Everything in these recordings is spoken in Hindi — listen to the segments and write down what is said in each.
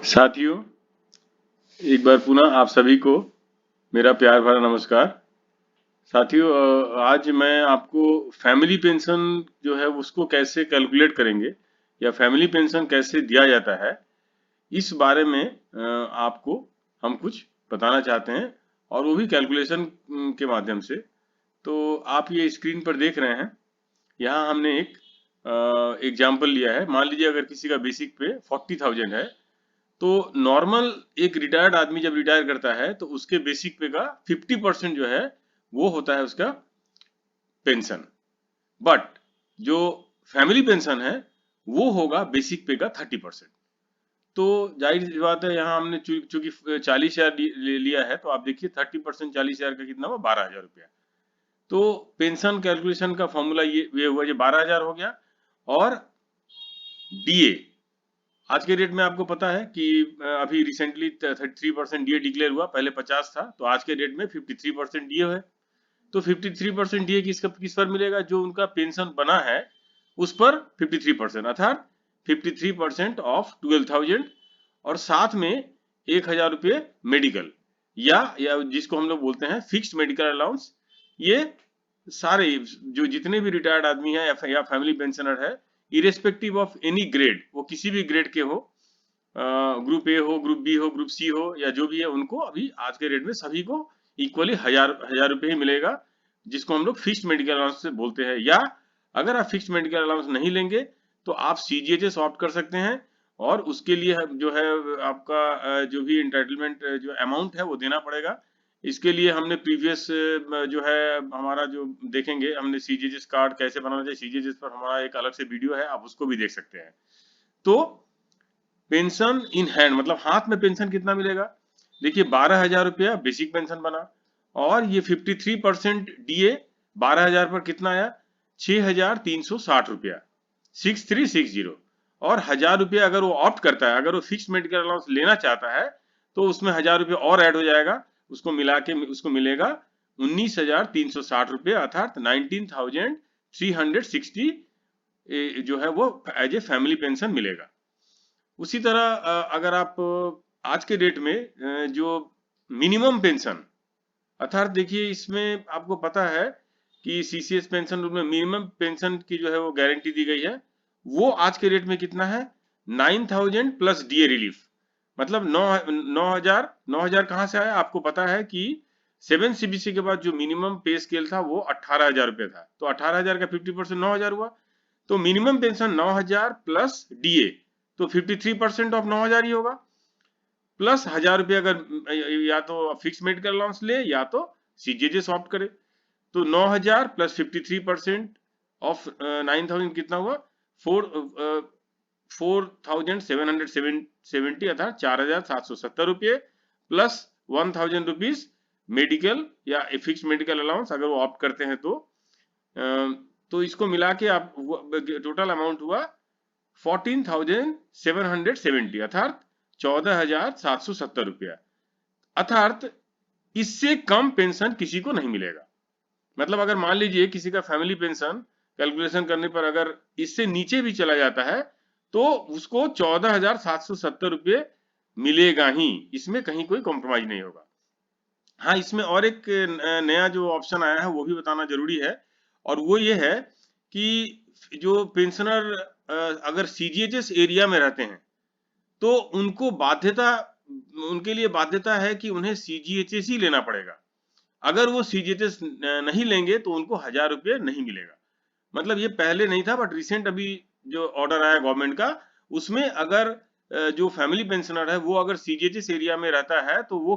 साथियों, एक बार पुनः आप सभी को मेरा प्यार भरा नमस्कार। साथियों, आज मैं आपको फैमिली पेंशन जो है उसको कैसे कैलकुलेट करेंगे या फैमिली पेंशन कैसे दिया जाता है, इस बारे में आपको हम कुछ बताना चाहते हैं, और वो भी कैलकुलेशन के माध्यम से। तो आप ये स्क्रीन पर देख रहे हैं, यहाँ हमने एक एग्जाम्पल लिया है। मान लीजिए अगर किसी का बेसिक पे 40,000 है, तो नॉर्मल एक रिटायर्ड आदमी जब रिटायर करता है तो उसके बेसिक पे का 50% जो है वो होता है उसका पेंशन। बट जो फैमिली पेंशन है वो होगा बेसिक पे का 30%। तो जाहिर सी बात है, यहाँ हमने चूंकि 40,000 लिया है, तो आप देखिए 30% 40,000 का कितना हुआ, 12,000 रुपया। तो पेंशन कैलकुलेशन का फॉर्मूला ये हुआ, ये 12,000 हो गया। और डीए आज के डेट में आपको पता है कि अभी रिसेंटली 33% डीए डिक्लेयर हुआ, पहले 50 था, तो आज के डेट में 53% डीए है। तो 53% डीए किस पर मिलेगा, जो उनका पेंशन बना है उस पर 53%, अर्थात 53% ऑफ 12,000, और साथ में 1,000 रुपये मेडिकल या जिसको हम लोग बोलते हैं फिक्स्ड मेडिकल अलाउंस। ये सारे जो जितने भी रिटायर्ड आदमी है या फैमिली पेंशनर है, इरेस्पेक्टिव ऑफ एनी ग्रेड, वो किसी भी ग्रेड के हो, ग्रुप ए हो, ग्रुप बी हो, ग्रुप सी हो, या जो भी है, उनको अभी आज के रेट में सभी को इक्वली हजार रुपये ही मिलेगा, जिसको हम लोग फिक्स्ड मेडिकल अलाउंस से बोलते हैं। या अगर आप फिक्स्ड मेडिकल अलाउंस नहीं लेंगे तो आप सीजीएचएस ऑप्ट कर सकते हैं, और उसके लिए जो है आपका जो भी इंटाइटलमेंट जो अमाउंट है वो देना पड़ेगा। इसके लिए हमने प्रीवियस जो है हमारा जो देखेंगे, हमने सीजीएचएस कार्ड कैसे बनाना चाहिए, सीजीएचएस पर हमारा एक अलग से वीडियो है, आप उसको भी देख सकते हैं। तो पेंशन इन हैंड मतलब हाथ में पेंशन कितना मिलेगा, देखिए 12,000 रुपया बेसिक पेंशन बना, और ये 53% डीए 12,000 पर कितना आया, 6,360 रुपया, 6360। और 1,000 रुपया अगर वो ऑप्ट करता है, अगर वो फिक्स मेडिकल अलाउंस लेना चाहता है, तो उसमें 1,000 रुपया और ऐड हो जाएगा, उसको मिला के उसको मिलेगा 19,360 रुपया, अर्थात 19,360 जो है वो एज ए फैमिली पेंशन मिलेगा। उसी तरह अगर आप आज के डेट में जो मिनिमम पेंशन, अर्थात देखिए इसमें आपको पता है कि सीसीएस पेंशन रूल में मिनिमम पेंशन की जो है वो गारंटी दी गई है, वो आज के डेट में कितना है, 9,000 प्लस डीए रिलीफ। मतलब 9,000 कहाँ से आया, आपको पता है कि 7 सीबीसी के बाद जो मिनिमम पे स्केल था वो 18,000 रुपये था, तो 18,000 का 50% 9,000 हुआ। तो मिनिमम पेंशन 9,000 प्लस डीए, तो 53% ऑफ 9,000 ही होगा, प्लस 1,000 रुपये अगर या तो फिक्स मेडिकल अलाउंस ले या तो सीजीएचएस ऑप्ट करे। तो 9,000 प्लस 53% ऑफ 9,000 कितना हुआ, 4,770, अर्थात 4,770 रुपये, प्लस 1,000 रुपीज मेडिकल या फिक्स मेडिकल अलाउंस अगर वो ऑप्ट करते हैं तो इसको मिला के आप टोटल अमाउंट हुआ 14,770, अर्थात 14,770 रुपया। अर्थात इससे कम पेंशन किसी को नहीं मिलेगा। मतलब अगर मान लीजिए किसी का फैमिली पेंशन कैलकुलेशन करने पर अगर इससे नीचे भी चला जाता है, तो उसको 14,770 रुपये मिलेगा ही, इसमें कहीं कोई कॉम्प्रोमाइज नहीं होगा। हाँ, इसमें और एक नया जो ऑप्शन आया है वो भी बताना जरूरी है, और वो ये है कि जो पेंशनर अगर सीजीएचएस एरिया में रहते हैं, तो उनके लिए बाध्यता है कि उन्हें सीजीएचएस ही लेना पड़ेगा। अगर वो सीजीएचएस नहीं लेंगे तो उनको 1,000 रुपये नहीं मिलेगा। मतलब ये पहले नहीं था, बट रिसेंट अभी जो ऑर्डर आया गवर्नमेंट का, उसमें अगर जो फैमिली पेंशनर है वो अगर सीजीएचएस एरिया में रहता है, तो वो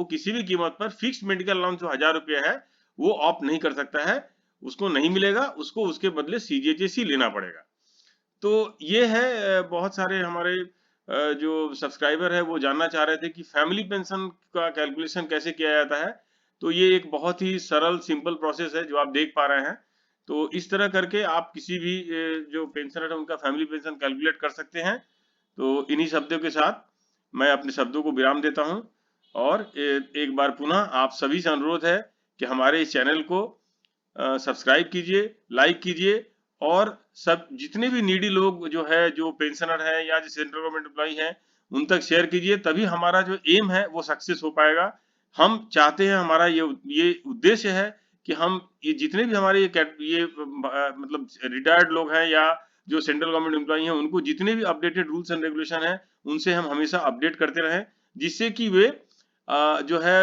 किसी भी कीमत पर फिक्स्ड मेडिकल अलाउंस जो 1,000 रुपये है वो ऑप्ट नहीं कर सकता है, उसको नहीं मिलेगा, उसको उसके बदले सीजीएचएस ही लेना पड़ेगा। तो ये है, बहुत सारे हमारे जो सब्सक्राइबर है वो जानना चाह रहे थे कि फैमिली पेंशन का कैलकुलेशन कैसे किया जाता है। तो ये एक बहुत ही सरल सिंपल प्रोसेस है जो आप देख पा रहे हैं। तो इस तरह करके आप किसी भी जो पेंशनर है उनका फैमिली पेंशन कैलकुलेट कर सकते हैं। तो इन्हीं शब्दों के साथ मैं अपने शब्दों को विराम देता हूं, और एक बार पुनः आप सभी से अनुरोध है कि हमारे इस चैनल को सब्सक्राइब कीजिए, लाइक कीजिए, और सब जितने भी नीडी लोग जो है, जो पेंशनर है या जो सेंट्रल गवर्नमेंट एम्प्लॉई हैं, उन तक शेयर कीजिए, तभी हमारा जो एम है वो सक्सेस हो पाएगा। हम चाहते हैं, हमारा ये उद्देश्य है कि हम ये जितने भी हमारे मतलब रिटायर्ड लोग हैं या जो सेंट्रल गवर्नमेंट एम्प्लॉई हैं, उनको जितने भी अपडेटेड रूल्स एंड रेगुलेशन हैं, उनसे हम हमेशा अपडेट करते रहें, जिससे कि वे जो है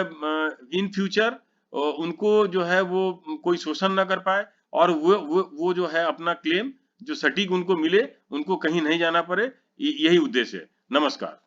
इन फ्यूचर उनको जो है वो कोई शोषण ना कर पाए, और वो जो है अपना क्लेम जो सटीक उनको मिले, उनको कहीं नहीं जाना पड़े। यही उद्देश्य है। नमस्कार।